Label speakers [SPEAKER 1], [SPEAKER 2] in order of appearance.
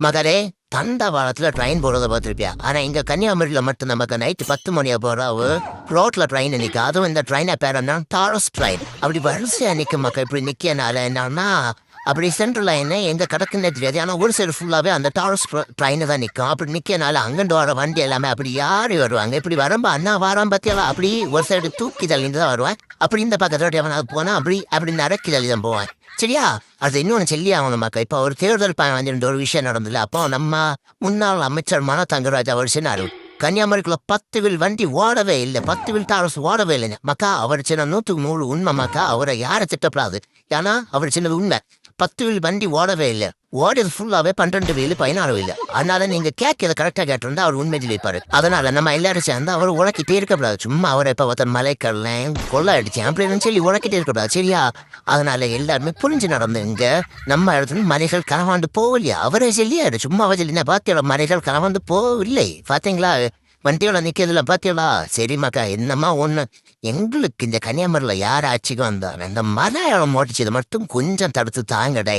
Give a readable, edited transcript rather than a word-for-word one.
[SPEAKER 1] மகரே, தண்டவாளத்துல train போறத பார்த்திருப்பியா? ஆனா இங்க கன்னியாகுமரியில மட்டும் நமக்கு நைட்டு 10 மணியா போறாவு ரோட்ல ட்ரெயின் நிக்க. அதுவும் இந்த ட்ரெயினை பேர் என்ன, டாரஸ் ட்ரெயின். அப்படி வரிசையா நிக்க மக்கள். இப்படி நிக்கனால என்னன்னா, அப்படி சென்ட்ரல் லைன் எங்க கிடக்குன்னே தெரியாது. ஆனா ஒரு சைடு ஃபுல்லாவே அந்த டாரஸ் ட்ரெயின் தான் நிக்கும். அப்படி நிக்கனால அங்கிட்டு வர வண்டி எல்லாமே அப்படி யாரு வருவாங்க? இப்படி வரம்போ அண்ணா வாரம் பத்தியெல்லாம் அப்படி ஒரு சைடு தூக்கி தள்ளிட்டு தான் வருவேன். அப்படி இந்த பக்கத்தோட எவனாவது போனா அப்படி நடக்கி தள்ளி தான் போவேன். சரியா? அது இன்னொன்னு சொல்லி அவங்க மக்கள். இப்ப ஒரு தேர்தல் வந்து ஒரு விஷயம் நடந்தது. அப்போ நம்ம முன்னாள் அமைச்சர் மனோ தங்கராஜ் அவர் சொன்னாரு, கன்னியாகுமரிக்குள்ள 10 வில் வண்டி ஓடவே இல்லை, 10 வில் டாரஸ் ஓடவே இல்லைங்க மக்கா. அவர் சின்ன 100 உண்மை மக்கா. அவரை யாரை திட்டப்படாது. ஏன்னா அவர் சின்னது உண்மை. 10 வில் வண்டி ஓடவே இல்லை. ஓடியது ஃபுல்லாவே 12 வீல் 16 வீல். அதனால நீங்க கேட்கறத கரெக்டா கேட்டிருந்தா அவர் உண்மை ஜெயிப்பாரு. அதனால நம்ம எல்லாரும் சேர்ந்து அவர் உழைக்கிட்டே இருக்கக்கூடாது. சும்மா அவரை இப்ப ஒருத்தர் மலைக்கல்ல கொள்ள அடிச்சேன் அப்படின்னு சொல்லி உழைக்கிட்டே இருக்கக்கூடாது. சரியா? அதனால எல்லாருமே புரிஞ்சு நடந்துங்க. நம்ம இடத்துல மலைகள் கனவாண்டு போகலையா? அவரே சொல்லியாரு. சும்மா சொல்லினா பாத்தியோட மலைகள் கனவாண்டு போகவில்லை. பாத்தீங்களா? வண்டியோட நிக்கிறதுல பாத்தியோடா. சரி மக்கா, என்னமா ஒண்ணு, எங்களுக்கு இந்த கன்னியாகுமரியில யார் ஆட்சிக்கு வந்தார், இந்த மலையாளம் ஓட்டிச்சது மட்டும் கொஞ்சம் தடுத்து தாங்கடே.